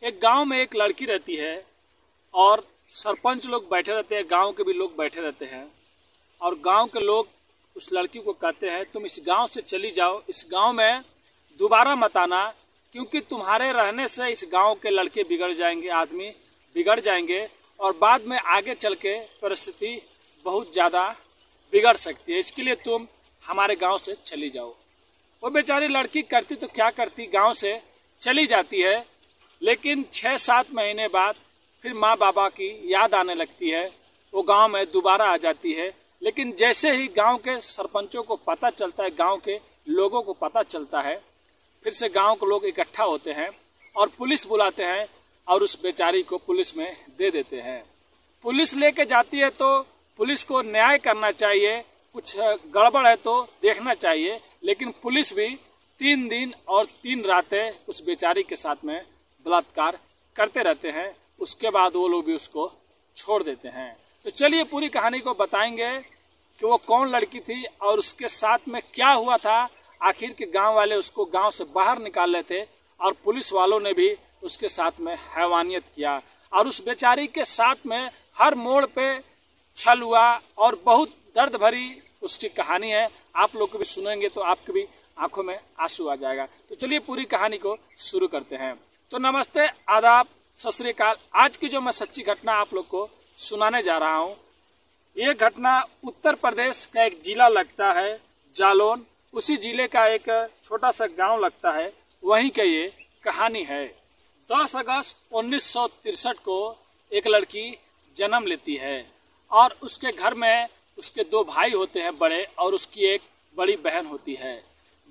एक गांव में एक लड़की रहती है और सरपंच लोग बैठे रहते हैं, गांव के भी लोग बैठे रहते हैं और गांव के लोग उस लड़की को कहते हैं तुम इस गांव से चली जाओ, इस गांव में दोबारा मत आना, क्योंकि तुम्हारे रहने से इस गांव के लड़के बिगड़ जाएंगे, आदमी बिगड़ जाएंगे और बाद में आगे चल के परिस्थिति बहुत ज़्यादा बिगड़ सकती है, इसके लिए तुम हमारे गांव से चली जाओ। वो बेचारी लड़की करती तो क्या करती, गांव से चली जाती है, लेकिन 6-7 महीने बाद फिर माँ बाबा की याद आने लगती है, वो गांव में दोबारा आ जाती है। लेकिन जैसे ही गांव के सरपंचों को पता चलता है, गांव के लोगों को पता चलता है, फिर से गांव के लोग इकट्ठा होते हैं और पुलिस बुलाते हैं और उस बेचारी को पुलिस में दे देते हैं। पुलिस लेके जाती है तो पुलिस को न्याय करना चाहिए, कुछ गड़बड़ है तो देखना चाहिए, लेकिन पुलिस भी 3 दिन और 3 रातें उस बेचारी के साथ में बलात्कार करते रहते हैं। उसके बाद वो लोग भी उसको छोड़ देते हैं। तो चलिए पूरी कहानी को बताएंगे कि वो कौन लड़की थी और उसके साथ में क्या हुआ था। आखिर के गांव वाले उसको गांव से बाहर निकाल रहे थे और पुलिस वालों ने भी उसके साथ में हैवानियत किया और उस बेचारी के साथ में हर मोड़ पे छल हुआ और बहुत दर्द भरी उसकी कहानी है। आप लोग को भी सुनेंगे तो आपके भी आंखों में आंसू आ जाएगा। तो चलिए पूरी कहानी को शुरू करते हैं। तो नमस्ते, आदाब, सत श्री अकाल। आज की जो मैं सच्ची घटना आप लोग को सुनाने जा रहा हूँ, ये घटना उत्तर प्रदेश का एक जिला लगता है जालौन, उसी जिले का एक छोटा सा गांव लगता है, वहीं का ये कहानी है। 10 अगस्त 1963 को एक लड़की जन्म लेती है और उसके घर में उसके 2 भाई होते हैं बड़े और उसकी एक बड़ी बहन होती है।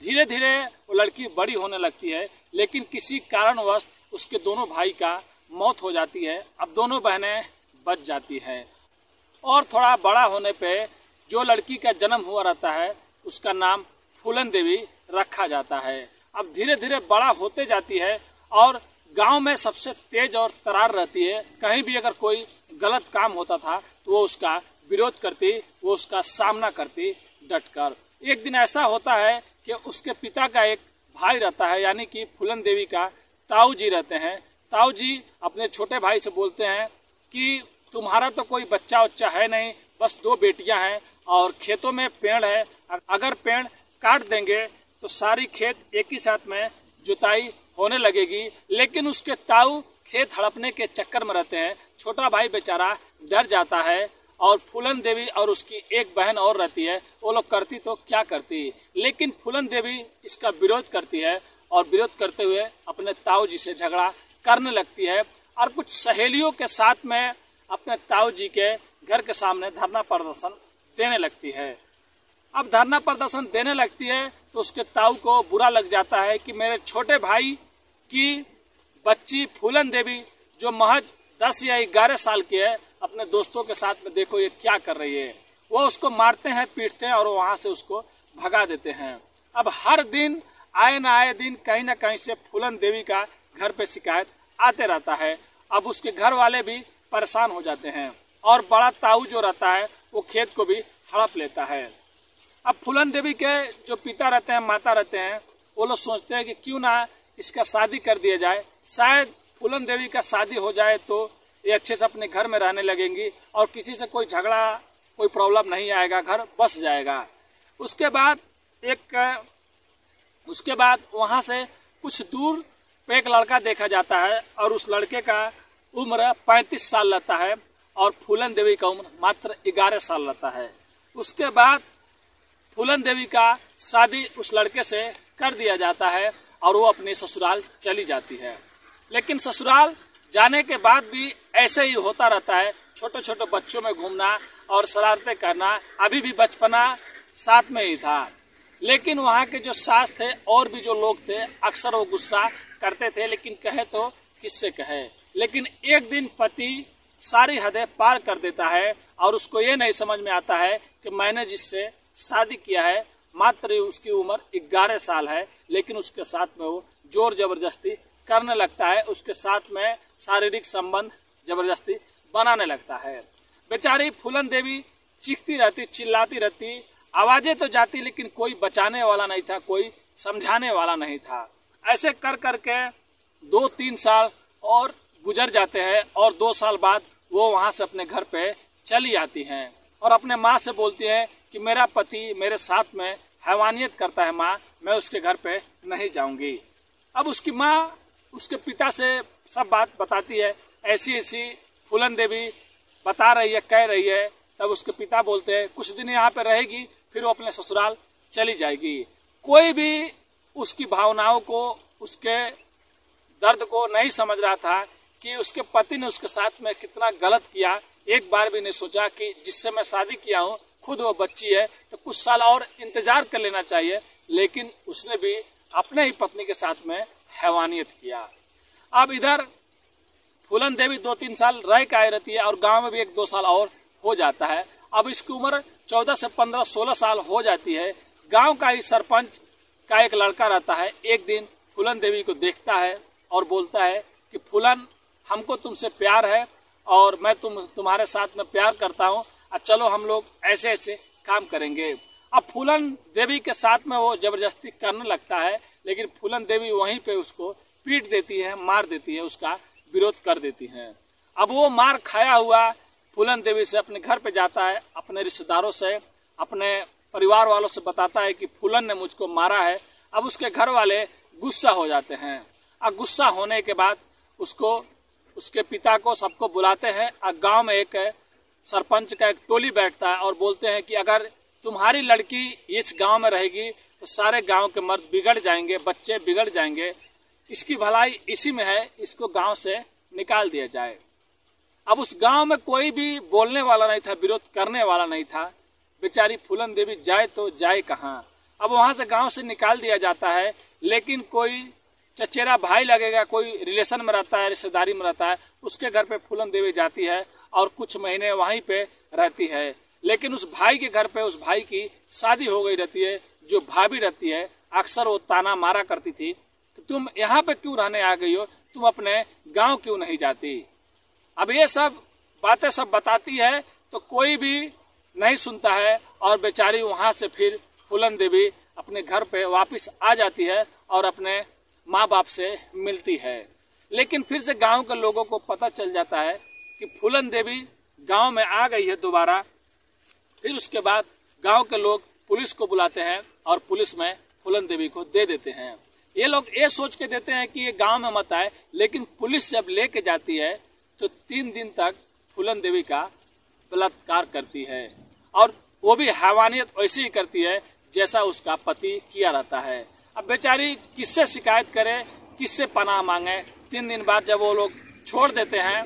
धीरे धीरे वो लड़की बड़ी होने लगती है, लेकिन किसी कारणवश उसके दोनों भाई का मौत हो जाती है। अब दोनों बहनें बच जाती हैं और थोड़ा बड़ा होने पे जो लड़की का जन्म हुआ रहता है उसका नाम फूलन देवी रखा जाता है। अब धीरे धीरे बड़ा होते जाती है और गांव में सबसे तेज और तरार रहती है। कहीं भी अगर कोई गलत काम होता था तो वो उसका विरोध करती, वो उसका सामना करती डटकर। एक दिन ऐसा होता है कि उसके पिता का एक भाई रहता है, यानी कि फूलन देवी का ताऊ जी रहते हैं। ताऊ जी अपने छोटे भाई से बोलते हैं कि तुम्हारा तो कोई बच्चा उच्चा है नहीं, बस 2 बेटियां हैं और खेतों में पेड़ है, अगर पेड़ काट देंगे तो सारी खेत एक ही साथ में जुताई होने लगेगी। लेकिन उसके ताऊ खेत हड़पने के चक्कर में रहते हैं। छोटा भाई बेचारा डर जाता है और फूलन देवी और उसकी एक बहन और रहती है, वो लोग करती तो क्या करती, लेकिन फूलन देवी इसका विरोध करती है और विरोध करते हुए अपने ताऊ जी से झगड़ा करने लगती है और कुछ सहेलियों के साथ में अपने ताऊ जी के घर के सामने धरना प्रदर्शन देने लगती है। अब धरना प्रदर्शन देने लगती है तो उसके ताऊ को बुरा लग जाता है कि मेरे छोटे भाई की बच्ची फूलन देवी जो महज 10 या 11 साल की है, अपने दोस्तों के साथ में देखो ये क्या कर रही है। वो उसको मारते हैं, पीटते हैं और वहां से उसको भगा देते हैं। अब हर दिन आए न आए दिन कहीं ना कहीं से फूलन देवी का घर पे शिकायत आते रहता है। अब उसके घर वाले भी परेशान हो जाते हैं और बड़ा ताऊ जो रहता है वो खेत को भी हड़प लेता है। अब फूलन देवी के जो पिता रहते हैं, माता रहते हैं, वो लोग सोचते हैं कि क्यों ना इसका शादी कर दिया जाए, शायद फूलन देवी का शादी हो जाए तो ये अच्छे से अपने घर में रहने लगेंगी और किसी से कोई झगड़ा, कोई प्रॉब्लम नहीं आएगा, घर बस जाएगा। उसके बाद वहाँ से कुछ दूर पे एक लड़का देखा जाता है और उस लड़के का उम्र 35 साल रहता है और फूलन देवी का उम्र मात्र 11 साल रहता है। उसके बाद फूलन देवी का शादी उस लड़के से कर दिया जाता है और वो अपने ससुराल चली जाती है। लेकिन ससुराल जाने के बाद भी ऐसे ही होता रहता है, छोटे छोटे बच्चों में घूमना और शरारतें करना, अभी भी बचपना साथ में ही था। लेकिन वहाँ के जो सास थे और भी जो लोग थे, अक्सर वो गुस्सा करते थे, लेकिन कहे तो किससे कहे। लेकिन एक दिन पति सारी हदें पार कर देता है और उसको ये नहीं समझ में आता है कि मैंने जिससे शादी किया है मात्र उसकी उम्र 11 साल है, लेकिन उसके साथ में वो जोर जबरदस्ती करने लगता है, उसके साथ में शारीरिक संबंध जबरदस्ती बनाने लगता है। बेचारी फूलन देवी चीखती रहती, चिल्लाती रहती, आवाजें तो जाती, लेकिन कोई बचाने वाला नहीं था, कोई समझाने वाला नहीं था। ऐसे कर करके 2-3 साल और गुजर जाते हैं और 2 साल बाद वो वहाँ से अपने घर पे चली आती हैं और अपने माँ से बोलती हैं कि मेरा पति मेरे साथ में हैवानियत करता है माँ, मैं उसके घर पे नहीं जाऊंगी। अब उसकी माँ उसके पिता से सब बात बताती है, ऐसी ऐसी फूलन देवी बता रही है, कह रही है। तब उसके पिता बोलते हैं कुछ दिन यहाँ पे रहेगी, फिर वो अपने ससुराल चली जाएगी। कोई भी उसकी भावनाओं को, उसके दर्द को नहीं समझ रहा था कि उसके पति ने उसके साथ में कितना गलत किया। एक बार भी नहीं सोचा कि जिससे मैं शादी किया हूँ खुद वो बच्ची है तो कुछ साल और इंतजार कर लेना चाहिए, लेकिन उसने भी अपने ही पत्नी के साथ में हैवानियत किया। अब इधर फूलन देवी 2-3 साल रह के आई रहती है और गांव में भी 1-2 साल और हो जाता है। अब इसकी उम्र 14 से 15-16 साल हो जाती है। गांव का ही सरपंच का एक लड़का रहता है, एक दिन फूलन देवी को देखता है और बोलता है कि फूलन, हमको तुमसे प्यार है और मैं तुम्हारे साथ में प्यार करता हूँ, चलो हम लोग ऐसे ऐसे काम करेंगे। अब फूलन देवी के साथ में वो जबरदस्ती करने लगता है, लेकिन फूलन देवी वहीं पे उसको पीट देती है, मार देती है, उसका विरोध कर देती है। अब वो मार खाया हुआ फूलन देवी से अपने घर पे जाता है, अपने रिश्तेदारों से, अपने परिवार वालों से बताता है कि फूलन ने मुझको मारा है। अब उसके घर वाले गुस्सा हो जाते हैं और गुस्सा होने के बाद उसको, उसके पिता को, सबको बुलाते हैं और गांव में एक सरपंच का एक टोली बैठता है और बोलते हैं कि अगर तुम्हारी लड़की इस गांव में रहेगी तो सारे गांव के मर्द बिगड़ जाएंगे, बच्चे बिगड़ जाएंगे, इसकी भलाई इसी में है, इसको गांव से निकाल दिया जाए। अब उस गांव में कोई भी बोलने वाला नहीं था, विरोध करने वाला नहीं था। बेचारी फूलन देवी जाए तो जाए कहाँ। अब वहां से गांव से निकाल दिया जाता है, लेकिन कोई चचेरा भाई लगेगा, कोई रिलेशन में रहता है, रिश्तेदारी में रहता है, उसके घर पे फूलन देवी जाती है और कुछ महीने वहीं पे रहती है। लेकिन उस भाई के घर पे उस भाई की शादी हो गई रहती है। जो भाभी रहती है अक्सर वो ताना मारा करती थी कि तुम यहाँ पे क्यों रहने आ गई हो, तुम अपने गांव क्यों नहीं जाती। अब ये सब बातें सब बताती है तो कोई भी नहीं सुनता है और बेचारी वहां से फिर फूलन देवी अपने घर पे वापस आ जाती है और अपने माँ बाप से मिलती है। लेकिन फिर से गांव के लोगों को पता चल जाता है कि फूलन देवी गांव में आ गई है दोबारा। फिर उसके बाद गांव के लोग पुलिस को बुलाते हैं और पुलिस में फूलन देवी को दे देते हैं। ये लोग ये सोच के देते हैं कि ये गांव में मत आए, लेकिन पुलिस जब लेके जाती है तो 3 दिन तक फूलन देवी का बलात्कार करती है और वो भी हैवानियत वैसे ही करती है जैसा उसका पति किया रहता है। अब बेचारी किससे शिकायत करे, किससे पनाह मांगे। 3 दिन बाद जब वो लोग छोड़ देते हैं,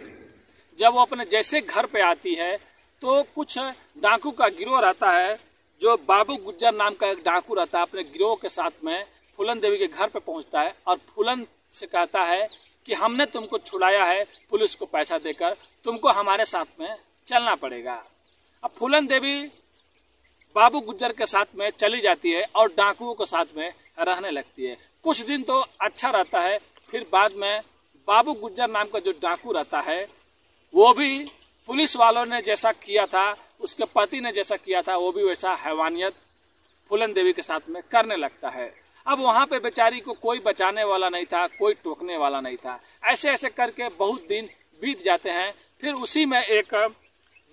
जब वो अपने जैसे घर पे आती है तो कुछ डाकू का गिरोह रहता है, जो बाबू गुज्जर नाम का एक डाकू रहता है, अपने गिरोह के साथ में फूलन देवी के घर पे पहुंचता है और फूलन से कहता है कि हमने तुमको छुड़ाया है पुलिस को पैसा देकर, तुमको हमारे साथ में चलना पड़ेगा। अब फूलन देवी बाबू गुज्जर के साथ में चली जाती है और डाकुओं के साथ में रहने लगती है। कुछ दिन तो अच्छा रहता है, फिर बाद में बाबू गुज्जर नाम का जो डाकू रहता है वो भी पुलिस वालों ने जैसा किया था, उसके पति ने जैसा किया था, वो भी वैसा हैवानियत फूलन देवी के साथ में करने लगता है। अब वहां पे बेचारी को कोई बचाने वाला नहीं था, कोई टोकने वाला नहीं था। ऐसे ऐसे करके बहुत दिन बीत जाते हैं। फिर उसी में एक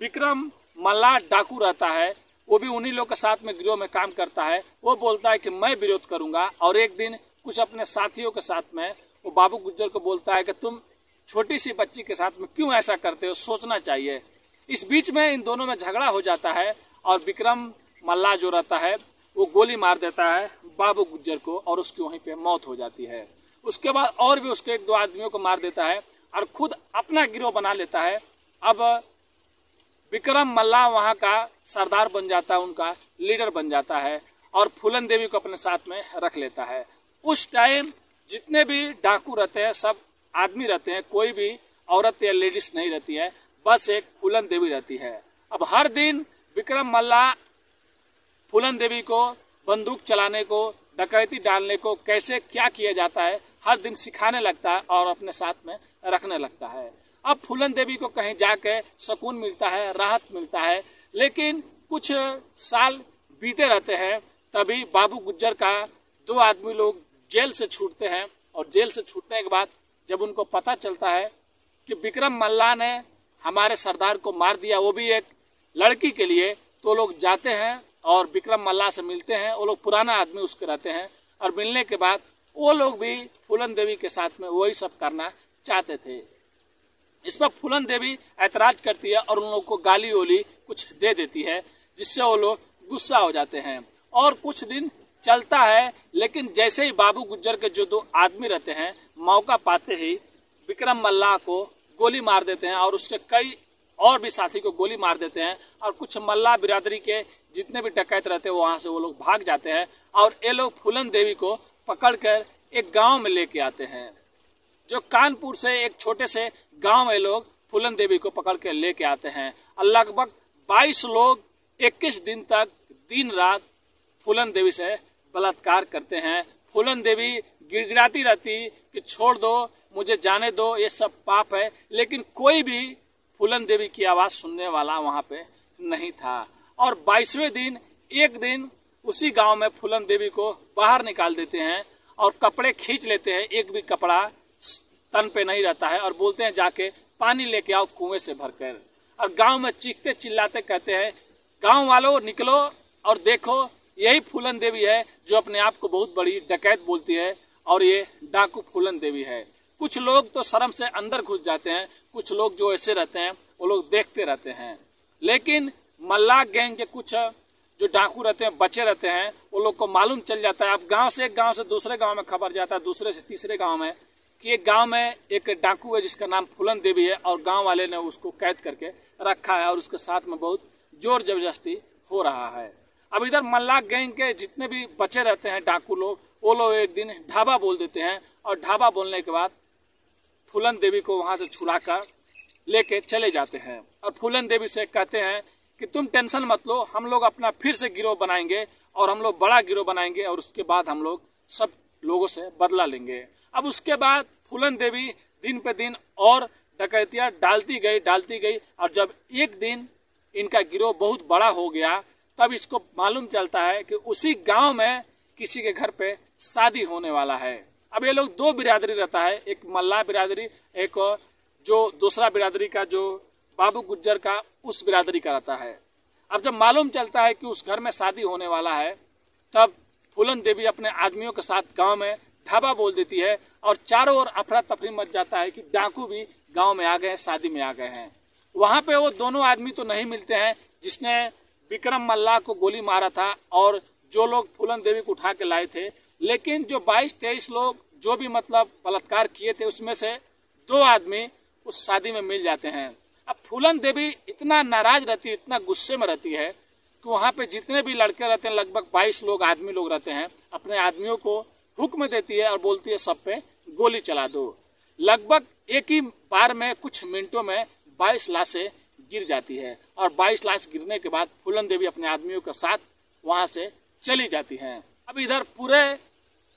विक्रम मल्ला डाकू रहता है, वो भी उन्हीं लोग के साथ में गिरोह में काम करता है। वो बोलता है कि मैं विरोध करूंगा और एक दिन कुछ अपने साथियों के साथ में वो बाबू गुज्जर को बोलता है कि तुम छोटी सी बच्ची के साथ में क्यों ऐसा करते हो, सोचना चाहिए। इस बीच में इन दोनों में झगड़ा हो जाता है और विक्रम मल्ला जो रहता है वो गोली मार देता है बाबू गुज्जर को और उसकी वहीं पे मौत हो जाती है। उसके बाद और भी उसके 1-2 आदमियों को मार देता है और खुद अपना गिरोह बना लेता है। अब विक्रम मल्ला वहां का सरदार बन जाता है, उनका लीडर बन जाता है और फूलन देवी को अपने साथ में रख लेता है। उस टाइम जितने भी डाकू रहते हैं सब आदमी रहते हैं, कोई भी औरत या लेडीज नहीं रहती है, बस एक फूलन देवी रहती है। अब हर दिन विक्रम मल्ला फूलन देवी को बंदूक चलाने को, डकैती डालने को, कैसे क्या किया जाता है हर दिन सिखाने लगता है और अपने साथ में रखने लगता है। अब फूलन देवी को कहीं जाके सुकून मिलता है, राहत मिलता है। लेकिन कुछ साल बीते रहते हैं, तभी बाबू गुज्जर का 2 आदमी लोग जेल से छूटते हैं और जेल से छूटने के बाद जब उनको पता चलता है कि विक्रम मल्ला ने हमारे सरदार को मार दिया, वो भी एक लड़की के लिए, तो लोग जाते हैं और विक्रम मल्ला से मिलते हैं। वो लोग पुराना आदमी उसके रहते हैं और मिलने के बाद वो लोग भी फूलन देवी के साथ में वही सब करना चाहते थे। इस पर फूलन देवी ऐतराज करती है और उन लोगों को गाली ओली कुछ दे देती है, जिससे वो लोग गुस्सा हो जाते हैं। और कुछ दिन चलता है, लेकिन जैसे ही बाबू गुज्जर के जो 2 आदमी रहते हैं मौका पाते ही विक्रम मल्ला को गोली मार देते हैं और उसके कई और भी साथी को गोली मार देते हैं। और कुछ मल्ला बिरादरी के जितने भी डकैत रहते हैं वहां से वो लोग भाग जाते हैं और ये लोग फूलन देवी को पकड़कर एक गांव में लेके आते हैं। जो कानपुर से एक छोटे से गांव में लोग फूलन देवी को पकड़ के लेके आते हैं और लगभग 22 लोग 21 दिन तक दिन रात फूलन देवी से बलात्कार करते हैं। फूलन देवी गिड़गिड़ाती रहती कि छोड़ दो, मुझे जाने दो, ये सब पाप है, लेकिन कोई भी फूलन देवी की आवाज सुनने वाला वहां पे नहीं था। और 22वें दिन एक दिन उसी गांव में फूलन देवी को बाहर निकाल देते हैं और कपड़े खींच लेते हैं, एक भी कपड़ा तन पे नहीं रहता है, और बोलते हैं जाके पानी लेके आओ कुएं से भरकर। और गांव में चीखते चिल्लाते कहते हैं, गांव वालों निकलो और देखो, यही फूलन देवी है जो अपने आप को बहुत बड़ी डकैत बोलती है और ये डाकू फूलन देवी है। कुछ लोग तो शर्म से अंदर घुस जाते हैं, कुछ लोग जो ऐसे रहते हैं वो लोग देखते रहते हैं। लेकिन मल्ला गैंग के कुछ जो डाकू रहते हैं, बचे रहते हैं, वो लोग को मालूम चल जाता है। अब गांव से एक गांव से दूसरे गांव में खबर जाता है, दूसरे से तीसरे गांव में, कि एक गांव में एक डाकू है जिसका नाम फूलन देवी है और गांव वाले ने उसको कैद करके रखा है और उसके साथ में बहुत जोर जबरदस्ती हो रहा है। अब इधर मल्ला गैंग के जितने भी बचे रहते हैं डाकू लोग, वो लोग एक दिन ढाबा बोल देते हैं और ढाबा बोलने के बाद फूलन देवी को वहां से छुड़ाकर लेके चले जाते हैं और फूलन देवी से कहते हैं कि तुम टेंशन मत लो, हम लोग अपना फिर से गिरोह बनाएंगे और हम लोग बड़ा गिरोह बनाएंगे और उसके बाद हम लोग सब लोगों से बदला लेंगे। अब उसके बाद फूलन देवी दिन पे दिन और डकैतियां डालती गई और जब एक दिन इनका गिरोह बहुत बड़ा हो गया, तब इसको मालूम चलता है कि उसी गांव में किसी के घर पे शादी होने वाला है। अब ये लोग 2 बिरादरी रहता है, एक मल्ला बिरादरी, एक जो दूसरा बिरादरी का जो बाबू गुज्जर का उस बिरादरी का रहता है। अब जब मालूम चलता है कि उस घर में शादी होने वाला है, तब फूलन देवी अपने आदमियों के साथ गांव में ढाबा बोल देती है और चारों ओर अफरा तफरी मच जाता है कि डाकू भी गांव में आ गए, शादी में आ गए हैं। वहां पे वो दोनों आदमी तो नहीं मिलते हैं जिसने विक्रम मल्ला को गोली मारा था और जो लोग फूलन देवी को उठा के लाए थे, लेकिन जो 22-23 लोग जो भी मतलब बलात्कार किए थे, उसमें से 2 आदमी उस शादी में मिल जाते हैं। अब फूलन देवी इतना नाराज रहती है, इतना गुस्से में रहती है कि वहां पे जितने भी लड़के रहते हैं, लगभग 22 लोग आदमी लोग रहते हैं, अपने आदमियों को हुक्म देती है और बोलती है सब पे गोली चला दो। लगभग एक ही बार में कुछ मिनटों में 22 लाशें गिर जाती है और 22 लाश गिरने के बाद फूलन देवी अपने आदमियों के साथ वहां से चली जाती हैं। अब इधर पूरे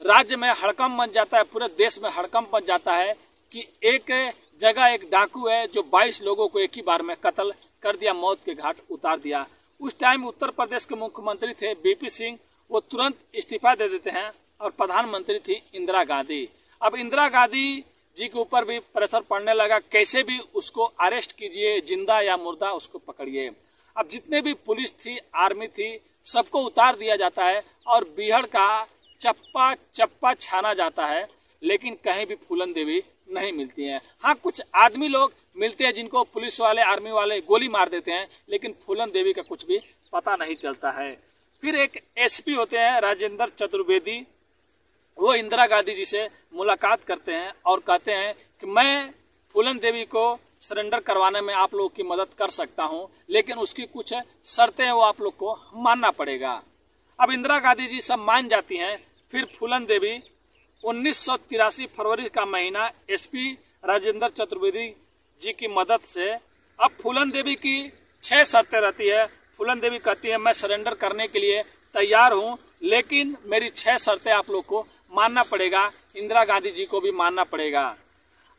राज्य में हड़कंप मच जाता है, पूरे देश में हड़कंप मच जाता है कि एक जगह एक डाकू है जो 22 लोगों को एक ही बार में कत्ल कर दिया, मौत के घाट उतार दिया। उस टाइम उत्तर प्रदेश के मुख्यमंत्री थे बीपी सिंह, वो तुरंत इस्तीफा दे देते हैं और प्रधानमंत्री थी इंदिरा गांधी। अब इंदिरा गांधी जी के ऊपर भी प्रेशर पड़ने लगा, कैसे भी उसको अरेस्ट कीजिए, जिंदा या मुर्दा उसको पकड़िए। अब जितने भी पुलिस थी, आर्मी थी, सबको उतार दिया जाता है और बीहड़ का चप्पा चप्पा छाना जाता है, लेकिन कहीं भी फूलन देवी नहीं मिलती हैं। हाँ, कुछ आदमी लोग मिलते हैं जिनको पुलिस वाले, आर्मी वाले गोली मार देते हैं, लेकिन फूलन देवी का कुछ भी पता नहीं चलता है। फिर एक एसपी होते हैं राजेंद्र चतुर्वेदी, वो इंदिरा गांधी जी से मुलाकात करते हैं और कहते हैं कि मैं फूलन देवी को सरेंडर करवाने में आप लोग की मदद कर सकता हूं, लेकिन उसकी कुछ शर्तें वो आप लोग को मानना पड़ेगा। अब इंदिरा गांधी जी सब मान जाती हैं। फिर फूलन देवी 1983 फरवरी का महीना एसपी राजेंद्र चतुर्वेदी जी की मदद से, अब फूलन देवी की 6 शर्तें रहती है। फूलन देवी कहती है मैं सरेंडर करने के लिए तैयार हूं, लेकिन मेरी 6 शर्तें आप लोग को मानना पड़ेगा, इंदिरा गांधी जी को भी मानना पड़ेगा।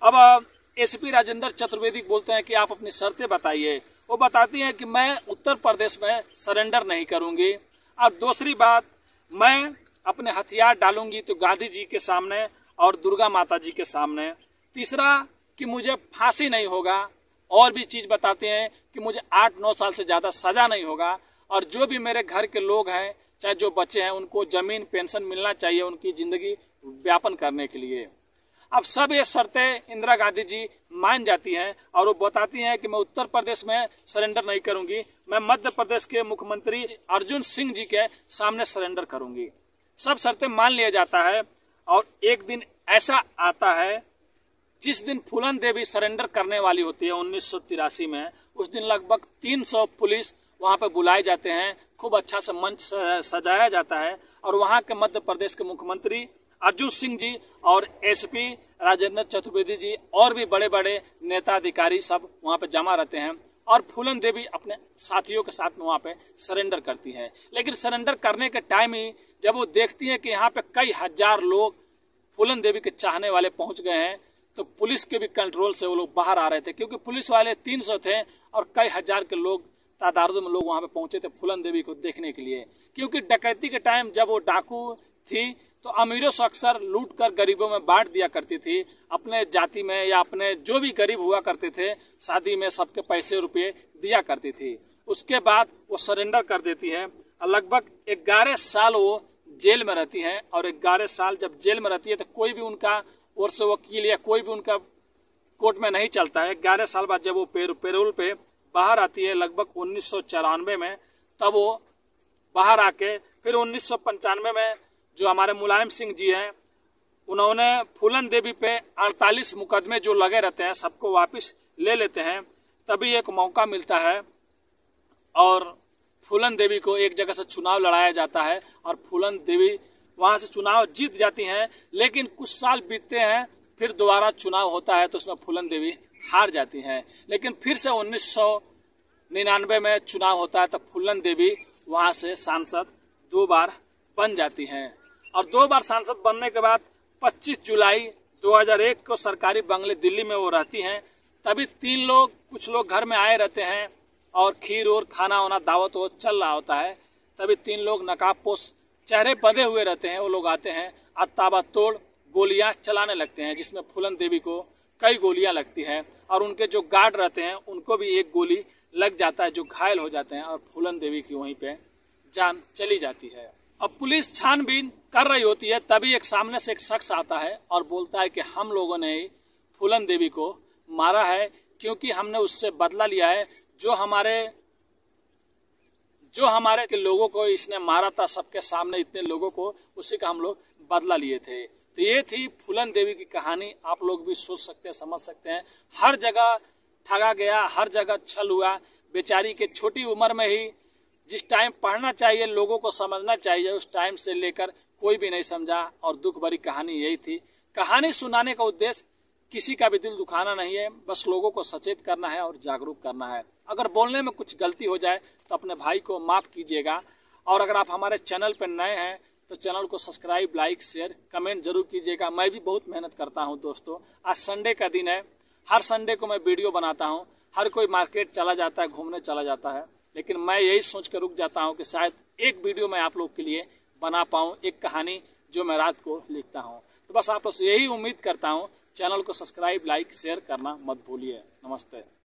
अब एसपी राजेंद्र चतुर्वेदी बोलते हैं कि आप अपनी शर्तें बताइए। वो बताती हैं कि मैं उत्तर प्रदेश में सरेंडर नहीं करूंगी। अब दूसरी बात, मैं अपने हथियार डालूंगी तो गांधी जी के सामने और दुर्गा माता जी के सामने। तीसरा कि मुझे फांसी नहीं होगा, और भी चीज़ बताते हैं कि मुझे 8-9 साल से ज़्यादा सज़ा नहीं होगा, और जो भी मेरे घर के लोग हैं चाहे जो बच्चे हैं उनको ज़मीन पेंशन मिलना चाहिए उनकी ज़िंदगी व्यापन करने के लिए। अब सब ये शर्तें इंदिरा गांधी जी मान जाती हैं और वो बताती हैं कि मैं उत्तर प्रदेश में सरेंडर नहीं करूंगी, मैं मध्य प्रदेश के मुख्यमंत्री अर्जुन सिंह जी के सामने सरेंडर करूंगी। सब शर्तें मान लिया जाता है और एक दिन ऐसा आता है जिस दिन फूलन देवी सरेंडर करने वाली होती है 1983 में। उस दिन लगभग 300 पुलिस वहां पे बुलाए जाते हैं, खूब अच्छा सा मंच सजाया जाता है और वहां के मध्य प्रदेश के मुख्यमंत्री अर्जुन सिंह जी और एसपी राजेंद्र चतुर्वेदी जी और भी बड़े बड़े नेता अधिकारी सब वहां पे जमा रहते हैं और फूलन देवी अपने साथियों के साथ में वहां पे सरेंडर करती है। लेकिन सरेंडर करने के टाइम ही जब वो देखती है कि यहाँ पे कई हजार लोग फूलन देवी के चाहने वाले पहुंच गए हैं, तो पुलिस के भी कंट्रोल से वो लोग बाहर आ रहे थे, क्योंकि पुलिस वाले 300 थे और कई हजार के लोग तादाद में लोग वहां पे पहुंचे थे फूलन देवी को देखने के लिए। क्योंकि डकैती के टाइम जब वो डाकू थी तो अमीरों से अक्सर लूट कर गरीबों में बांट दिया करती थी, अपने जाति में या अपने जो भी गरीब हुआ करते थे शादी में सबके पैसे रुपये दिया करती थी। उसके बाद वो सरेंडर कर देती है। लगभग 11 साल वो जेल में रहती हैं और 11 साल जब जेल में रहती है तो कोई भी उनका ओर से वकील या कोई भी उनका कोर्ट में नहीं चलता है। 11 साल बाद जब वो पेरोल पे बाहर आती है लगभग 1994 में, तब वो बाहर आके फिर 1995 में जो हमारे मुलायम सिंह जी हैं उन्होंने फूलन देवी पे 48 मुकदमे जो लगे रहते हैं सबको वापस ले लेते हैं। तभी एक मौका मिलता है और फूलन देवी को एक जगह से चुनाव लड़ाया जाता है और फूलन देवी वहां से चुनाव जीत जाती हैं। लेकिन कुछ साल बीतते हैं, फिर दोबारा चुनाव होता है तो उसमें फूलन देवी हार जाती हैं। लेकिन फिर से 1999 में चुनाव होता है तो फूलन देवी वहां से सांसद 2 बार बन जाती हैं और 2 बार सांसद बनने के बाद 25 जुलाई 2001 को सरकारी बंगले दिल्ली में वो रहती हैं। तभी 3 लोग कुछ लोग घर में आए रहते हैं और खीर और खाना वाना दावत वो चल रहा होता है। तभी 3 लोग नकाबपोश चेहरे बंधे हुए रहते हैं, वो लोग आते हैं और ताबड़तोड़ गोलियां चलाने लगते हैं, जिसमें फूलन देवी को कई गोलियां लगती हैं और उनके जो गार्ड रहते हैं उनको भी एक गोली लग जाता है, जो घायल हो जाते हैं और फूलन देवी की वहीं पे जान चली जाती है। अब पुलिस छानबीन कर रही होती है, तभी एक सामने से एक शख्स आता है और बोलता है कि हम लोगों ने ही फूलन देवी को मारा है, क्योंकि हमने उससे बदला लिया है। जो हमारे के लोगों को इसने मारा था सबके सामने, इतने लोगों को, उसी का हम लोग बदला लिए थे। तो ये थी फूलन देवी की कहानी। आप लोग भी सोच सकते हैं, समझ सकते हैं। हर जगह ठगा गया, हर जगह छल हुआ। बेचारी के छोटी उम्र में ही जिस टाइम पढ़ना चाहिए, लोगों को समझना चाहिए, उस टाइम से लेकर कोई भी नहीं समझा और दुख भरी कहानी यही थी। कहानी सुनाने का उद्देश्य किसी का भी दिल दुखाना नहीं है, बस लोगों को सचेत करना है और जागरूक करना है। अगर बोलने में कुछ गलती हो जाए तो अपने भाई को माफ कीजिएगा और अगर आप हमारे चैनल पर नए हैं तो चैनल को सब्सक्राइब, लाइक, शेयर, कमेंट जरूर कीजिएगा। मैं भी बहुत मेहनत करता हूं दोस्तों। आज संडे का दिन है, हर संडे को मैं वीडियो बनाता हूं। हर कोई मार्केट चला जाता है, घूमने चला जाता है, लेकिन मैं यही सोच कर रुक जाता हूं कि शायद एक वीडियो मैं आप लोग के लिए बना पाऊं, एक कहानी जो मैं रात को लिखता हूं। तो बस आप लोग से यही उम्मीद करता हूं। चैनल को सब्सक्राइब, लाइक, शेयर करना मत भूलिए। नमस्ते।